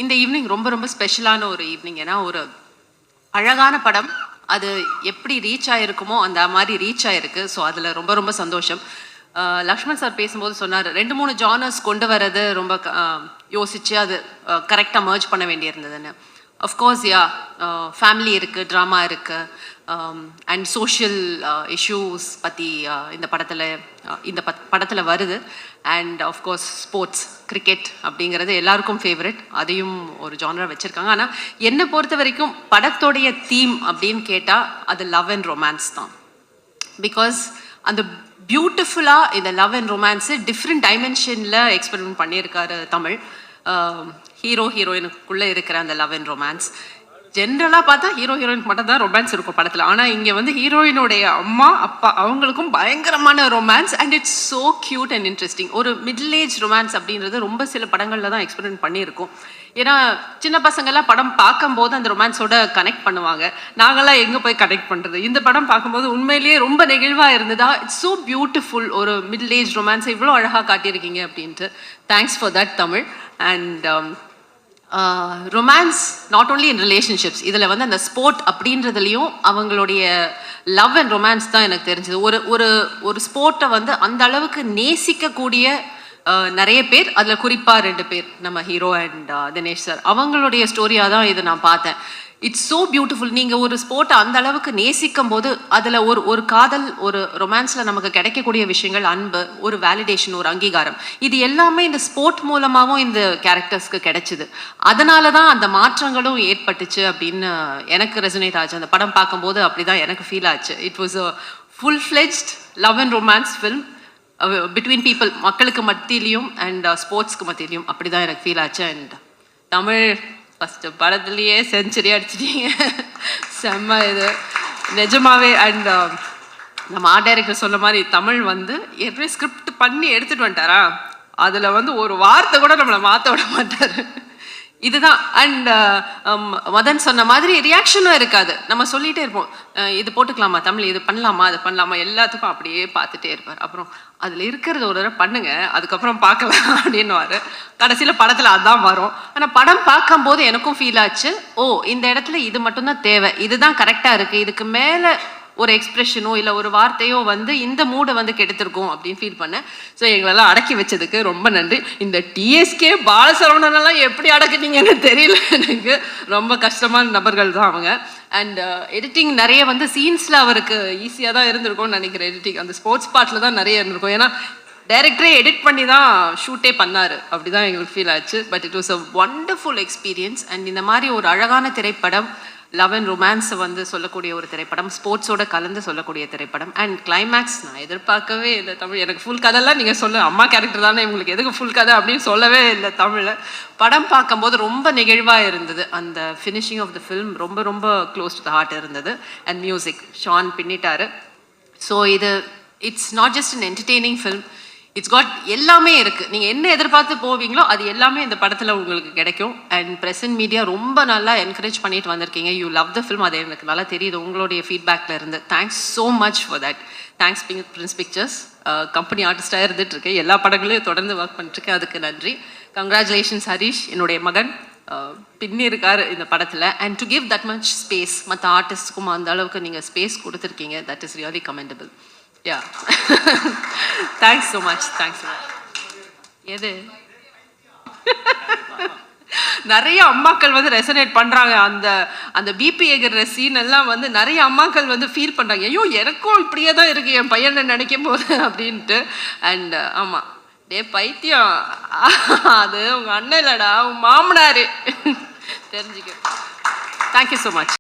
இந்த ஈவினிங் ரொம்ப ரொம்ப ஸ்பெஷலான ஒரு ஈவினிங். ஏன்னா ஒரு அழகான படம், அது எப்படி ரீச் ஆகிருக்குமோ அந்த மாதிரி ரீச் ஆகிருக்கு. ஸோ அதில் ரொம்ப ரொம்ப சந்தோஷம். லக்ஷ்மண் சார் பேசும்போது சொன்னார், 2-3 ஜானர்ஸ் கொண்டு வரது ரொம்ப யோசித்து அது கரெக்டாக மர்ஜ் பண்ண வேண்டியிருந்ததுன்னு. அஃப்கோர்ஸ் யா, ஃபேமிலி இருக்குது, ட்ராமா இருக்குது, அண்ட் சோஷியல் இஷ்யூஸ் பற்றி இந்த படத்தில் வருது. அண்ட் ஆஃப்கோர்ஸ் ஸ்போர்ட்ஸ், கிரிக்கெட் அப்படிங்கிறது எல்லாருக்கும் ஃபேவரட், அதையும் ஒரு ஜானராக வச்சுருக்காங்க. ஆனால் என்னை பொறுத்த வரைக்கும் படத்தோடைய தீம் அப்படின்னு கேட்டால் அது லவ் அண்ட் ரொமான்ஸ் தான். பிகாஸ் அந்த பியூட்டிஃபுல்லாக இந்த லவ் அண்ட் ரொமான்ஸு டிஃப்ரெண்ட் டைமென்ஷனில் எக்ஸ்பெரிமெண்ட் பண்ணியிருக்காரு தமிழ். ஹீரோ ஹீரோயினுக்குள்ளே இருக்கிற அந்த லவ் அண்ட் ரொமான்ஸ். ஜென்ரலாக பார்த்தா ஹீரோ ஹீரோயினுக்கு மட்டும் தான் ரொமான்ஸ் இருக்கும் படத்தில். ஆனால் இங்கே வந்து ஹீரோயினுடைய அம்மா அப்பா அவங்களுக்கும் பயங்கரமான romance. And it's so cute and interesting. ஒரு மிடில் ஏஜ் ரொமான்ஸ் அப்படின்றது ரொம்ப சில படங்களில் தான் எக்ஸ்பெரிமெண்ட் பண்ணியிருக்கோம். ஏன்னா சின்ன பசங்கள்லாம் படம் பார்க்கும்போது அந்த ரொமான்ஸோட கனெக்ட் பண்ணுவாங்க. நாங்களாம் எங்கே போய் கனெக்ட் பண்ணுறது? இந்த படம் பார்க்கும்போது உண்மையிலேயே ரொம்ப நெகிழ்வாக இருந்ததா. It's so beautiful. ஒரு மிடில் ஏஜ் ரொமான்ஸை இவ்வளோ அழகாக காட்டியிருக்கீங்க அப்படின்ட்டு. Thanks for that Tamil. And romance not only in relationships, இதில் வந்து அந்த ஸ்போர்ட் அப்படின்றதுலையும் அவங்களுடைய லவ் அண்ட் ரொமான்ஸ் தான் எனக்கு தெரிஞ்சது. ஒரு ஸ்போர்ட்டை வந்து அந்த அளவுக்கு நேசிக்கக்கூடிய நிறைய பேர், அதில் குறிப்பாக 2 பேர், நம்ம ஹீரோ அண்ட் தினேஷ் சார், அவங்களுடைய ஸ்டோரியாக தான் இதை நான் பார்த்தேன். It's so beautiful. நீங்கள் ஒரு ஸ்போர்ட்டை அந்த அளவுக்கு நேசிக்கும் போது அதில் ஒரு காதல், ஒரு ரொமான்ஸில் நமக்கு கிடைக்கக்கூடிய விஷயங்கள், அன்பு, ஒரு வேலிடேஷன், ஒரு அங்கீகாரம், இது எல்லாமே இந்த ஸ்போர்ட் மூலமாகவும் இந்த கேரக்டர்ஸ்க்கு கிடைச்சிது. அதனால தான் அந்த மாற்றங்களும் ஏற்பட்டுச்சு அப்படின்னு எனக்கு ரெசனேட் ஆச்சு. அந்த படம் பார்க்கும்போது அப்படி தான் எனக்கு ஃபீல் ஆச்சு. It was a full fledged love and romance film between people, மக்களுக்கு மத்தியிலையும் அண்ட் ஸ்போர்ட்ஸ்க்கு மத்தியிலையும். அப்படி தான் எனக்கு ஃபீல் ஆச்சு. அண்ட் தமிழ் ஃபஸ்ட்டு படத்துலேயே செஞ்சுரி அடிச்சிட்டீங்க. செம்ம இது நிஜமாவே. அண்ட் நம்ம ஆர்ட் டைரக்டர் சொன்ன மாதிரி தமிழ் வந்து ஏற்கனவே ஸ்கிரிப்ட் பண்ணி எடுத்துகிட்டு வந்துட்டாரா, அதில் வந்து ஒரு வார்த்தை கூட நம்மளை மாற்ற விட மாட்டார். இதுதான். அண்ட் மதன் சொன்ன மாதிரி ரியாக்ஷனும் இருக்காது. நம்ம சொல்லிகிட்டே இருப்போம், இது போட்டுக்கலாமா தமிழ், இது பண்ணலாமா, அது பண்ணலாமா, எல்லாத்துக்கும் அப்படியே பார்த்துட்டே இருப்பார். அப்புறம் அதில் இருக்கிறது ஒரு தடவை பண்ணுங்க, அதுக்கப்புறம் பார்க்கலாம் அப்படின்னுவார். கடைசியில் படத்தில் அதுதான் வரும். ஆனால் படம் பார்க்கும்போது எனக்கும் ஃபீல் ஆச்சு, ஓ இந்த இடத்துல இது மட்டும்தான் தேவை, இதுதான் கரெக்டாக இருக்குது, இதுக்கு மேலே ஒரு எக்ஸ்பிரஷனோ இல்லை ஒரு வார்த்தையோ வந்து இந்த மூடை வந்து கெடுத்திருக்கும் அப்படின்னு ஃபீல் பண்ணேன். ஸோ எங்களெல்லாம் அடக்கி வச்சதுக்கு ரொம்ப நன்றி. இந்த டிஎஸ்கே பாலசரவணனெல்லாம் எப்படி அடக்குனீங்கன்னு தெரியல எனக்கு. ரொம்ப கஷ்டமான நபர்கள் தான் அவங்க. அண்ட் எடிட்டிங் நிறைய வந்து சீன்ஸில் அவருக்கு ஈஸியாக தான் இருந்திருக்கும்னு நினைக்கிறேன். எடிட்டிங் அந்த ஸ்போர்ட்ஸ் பார்ட்டில் தான் நிறைய இருந்திருக்கும். ஏன்னா டைரக்டரே எடிட் பண்ணி தான் ஷூட்டே பண்ணார். அப்படி தான் எங்களுக்கு ஃபீல் ஆச்சு. But it was a wonderful experience. And இந்த மாதிரி ஒரு அழகான திரைப்படம், லவ் அண்ட் ரொமான்ஸை வந்து சொல்லக்கூடிய ஒரு திரைப்படம், ஸ்போர்ட்ஸோட கலந்து சொல்லக்கூடிய திரைப்படம். அண்ட் கிளைமேக்ஸ் நான் எதிர்பார்க்கவே இல்லை தமிழ். எனக்கு ஃபுல் கதைலாம் நீங்கள் சொல்ல, அம்மா கேரக்டர் தானே இவங்களுக்கு, எதுக்கு ஃபுல் கதை அப்படின்னு சொல்லவே இல்லை தமிழில். படம் பார்க்கும்போது ரொம்ப நெகிழ்வாக இருந்தது. அந்த ஃபினிஷிங் ஆஃப் த ஃபில்ம் ரொம்ப ரொம்ப க்ளோஸ் டு த ஹார்ட் இருந்தது. அண்ட் மியூசிக் ஷான் பின்னிட்டாரு. So it's not just an entertaining film, it's got எல்லாமே இருக்குது. நீங்கள் என்ன எதிர்பார்த்து போவீங்களோ அது எல்லாமே இந்த படத்தில் உங்களுக்கு கிடைக்கும். அண்ட் ப்ரெசன்ட் மீடியா ரொம்ப நல்லா என்கரேஜ் பண்ணிட்டு வந்திருக்கீங்க. யூ லவ் த ஃபில்ம், அது எனக்கு நல்லா தெரியுது உங்களுடைய ஃபீட்பேக்கில் இருந்து. Thanks so much for that. Thanks Prince Pictures, company ஆர்டிஸ்டாக இருந்துகிட்ருக்கேன், எல்லா படங்களையும் தொடர்ந்து ஒர்க் பண்ணிட்டுருக்கேன், அதுக்கு நன்றி. கங்க்ராச்சுலேஷன்ஸ் ஹரிஷ், என்னுடைய மகன் பின்னி இருக்கார் இந்த படத்தில். And to give that much space, மற்ற ஆர்டிஸ்ட்டுக்கும் அந்த அளவுக்கு நீங்கள் ஸ்பேஸ் கொடுத்துருக்கீங்க, that is really commendable. Yeah. Thanks so much. Thanks so much. எது நிறைய அம்மாக்கள் வந்து ரெசனேட் பண்ணுறாங்க. அந்த பிபி எகிற சீன் எல்லாம் வந்து நிறைய அம்மாக்கள் வந்து ஃபீல் பண்ணுறாங்க, ஐயோ எனக்கும் இப்படியே தான் இருக்குது என் பையனை நினைக்கும் போது அப்படின்ட்டு. அண்ட் ஆமாம், டே பைத்தியம், அது உங்கள் அண்ணன் இல்லைடா, உங்கள் மாமனார் தெரிஞ்சுக்க. Thank you so much.